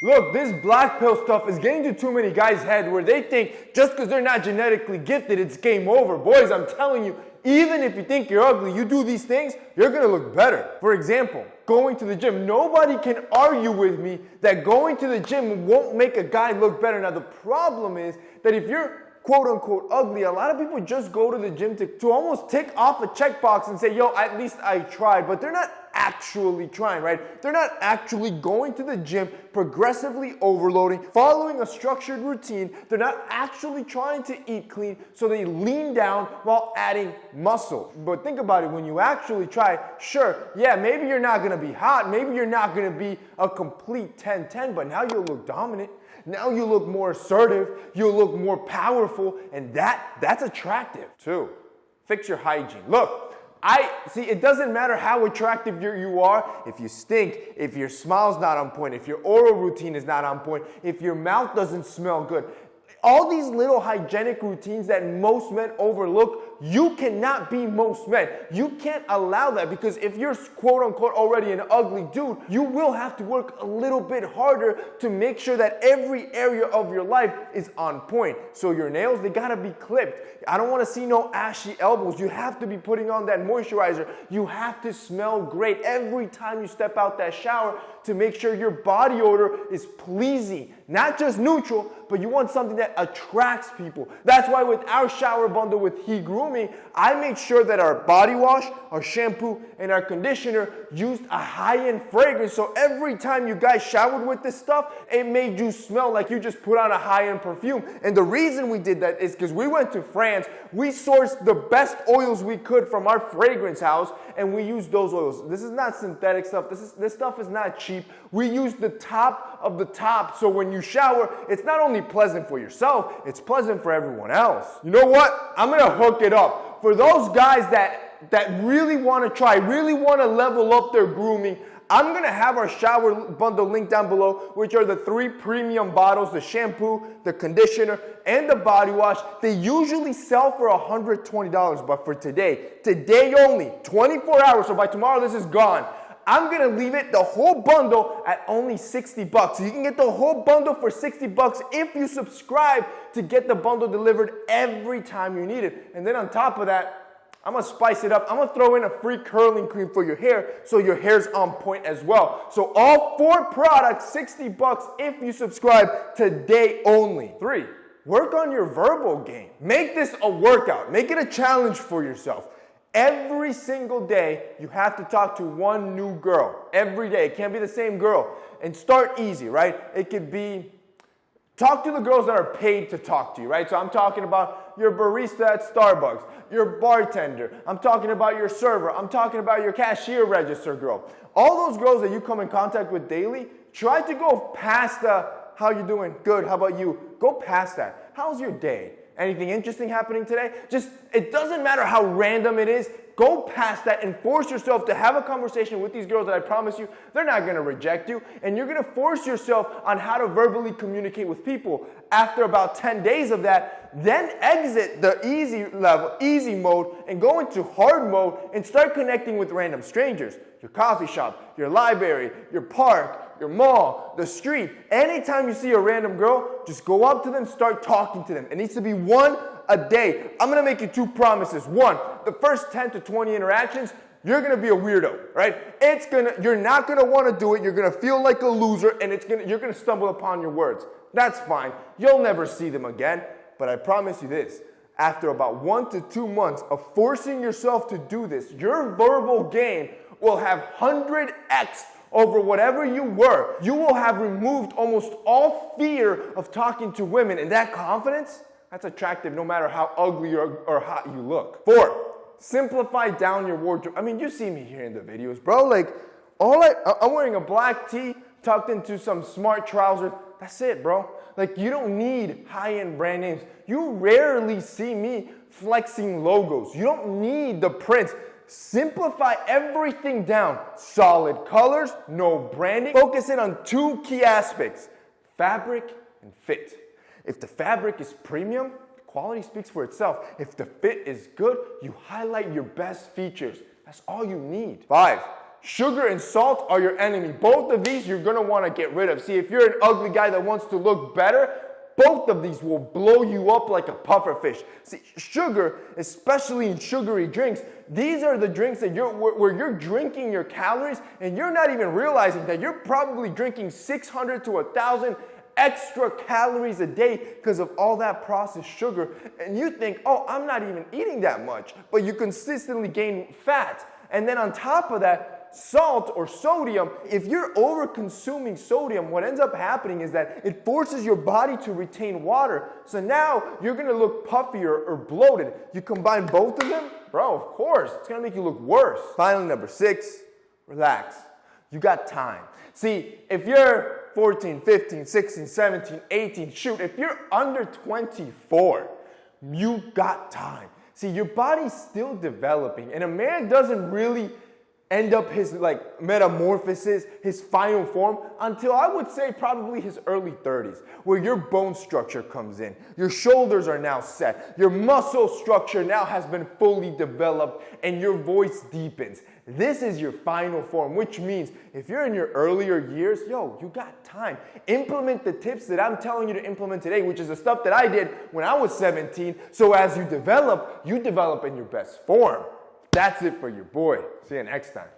Look, this black pill stuff is getting to too many guys' head where they think just because they're not genetically gifted, it's game over. Boys, I'm telling you, even if you think you're ugly, you do these things, you're gonna look better. For example, going to the gym. Nobody can argue with me that going to the gym won't make a guy look better. Now, the problem is that if you're quote unquote ugly, a lot of people just go to the gym to almost tick off a checkbox and say, yo, at least I tried, but they're not actually trying, right? They're not actually going to the gym, progressively overloading, following a structured routine. They're not actually trying to eat clean, so they lean down while adding muscle. But think about it, when you actually try, sure, yeah, maybe you're not gonna be hot, maybe you're not gonna be a complete 10-10, but now you'll look dominant. Now you look more assertive, you look more powerful, and that's attractive. 2, fix your hygiene. Look, it doesn't matter how attractive you are, if you stink, if your smile's not on point, if your oral routine is not on point, if your mouth doesn't smell good. All these little hygienic routines that most men overlook, you cannot be most men. You can't allow that, because if you're quote unquote already an ugly dude, you will have to work a little bit harder to make sure that every area of your life is on point. So your nails, they gotta be clipped. I don't wanna see no ashy elbows. You have to be putting on that moisturizer. You have to smell great every time you step out that shower to make sure your body odor is pleasing. Not just neutral, but you want something that attracts people. That's why with our shower bundle with He Grooming, I made sure that our body wash, our shampoo, and our conditioner used a high-end fragrance. So every time you guys showered with this stuff, it made you smell like you just put on a high-end perfume. And the reason we did that is because we went to France, we sourced the best oils we could from our fragrance house, and we used those oils. This is not synthetic stuff. This stuff is not cheap. We used the top of the top, so when you shower, it's not only pleasant for yourself, it's pleasant for everyone else. You know what? I'm gonna hook it up. For those guys that really wanna try, really wanna level up their grooming, I'm gonna have our shower bundle linked down below, which are the 3 premium bottles, the shampoo, the conditioner, and the body wash. They usually sell for $120, but for today only, 24 hours, so by tomorrow this is gone. I'm gonna leave it, the whole bundle, at only $60. So you can get the whole bundle for $60 if you subscribe to get the bundle delivered every time you need it. And then on top of that, I'm gonna spice it up. I'm gonna throw in a free curling cream for your hair so your hair's on point as well. So all 4 products, $60 if you subscribe today only. 3, work on your verbal game. Make this a workout. Make it a challenge for yourself. Every single day, you have to talk to one new girl. Every day. It can't be the same girl. And start easy, right? It could be, talk to the girls that are paid to talk to you, right? So I'm talking about your barista at Starbucks, your bartender. I'm talking about your server. I'm talking about your cashier register girl. All those girls that you come in contact with daily, try to go past the, how you doing? Good, how about you? Go past that. How's your day? Anything interesting happening today? It doesn't matter how random it is. Go past that and force yourself to have a conversation with these girls that I promise you, they're not gonna reject you. And you're gonna force yourself on how to verbally communicate with people. After about 10 days of that, then exit the easy mode, and go into hard mode and start connecting with random strangers. Your coffee shop, your library, your park, your mall, the street. Anytime you see a random girl, just go up to them, start talking to them. It needs to be 1 a day. I'm gonna make you 2 promises. 1, the first 10 to 20 interactions, you're gonna be a weirdo, right? You're not gonna wanna do it, you're gonna feel like a loser, and you're gonna stumble upon your words. That's fine, you'll never see them again, but I promise you this, after about 1 to 2 months of forcing yourself to do this, your verbal game will have 100x over whatever you were. You will have removed almost all fear of talking to women, and that confidence, that's attractive no matter how ugly or hot you look. 4, simplify down your wardrobe. I mean, you see me here in the videos, bro. Like, I'm wearing a black tee tucked into some smart trousers. That's it, bro. Like, you don't need high-end brand names. You rarely see me flexing logos. You don't need the prints. Simplify everything down. Solid colors, no branding. Focus in on 2 key aspects, fabric and fit. If the fabric is premium, the quality speaks for itself. If the fit is good, you highlight your best features. That's all you need. 5, Sugar and salt are your enemy. Both of these you're gonna wanna get rid of. See, if you're an ugly guy that wants to look better, both of these will blow you up like a puffer fish. See, sugar, especially in sugary drinks, these are the drinks that where you're drinking your calories and you're not even realizing that you're probably drinking 600 to 1,000 extra calories a day because of all that processed sugar. And you think, oh, I'm not even eating that much, but you consistently gain fat. And then on top of that, salt or sodium, if you're over consuming sodium, what ends up happening is that it forces your body to retain water. So now you're gonna look puffier or bloated. You combine both of them, bro, of course, it's gonna make you look worse. Finally, number 6, relax. You got time. See, if you're 14, 15, 16, 17, 18, shoot, if you're under 24, you got time. See, your body's still developing, and a man doesn't really end up his metamorphosis, his final form, until I would say probably his early 30s, where your bone structure comes in. Your shoulders are now set. Your muscle structure now has been fully developed, and your voice deepens. This is your final form, which means if you're in your earlier years, yo, you got time. Implement the tips that I'm telling you to implement today, which is the stuff that I did when I was 17. So as you develop in your best form. That's it for your boy. See you next time.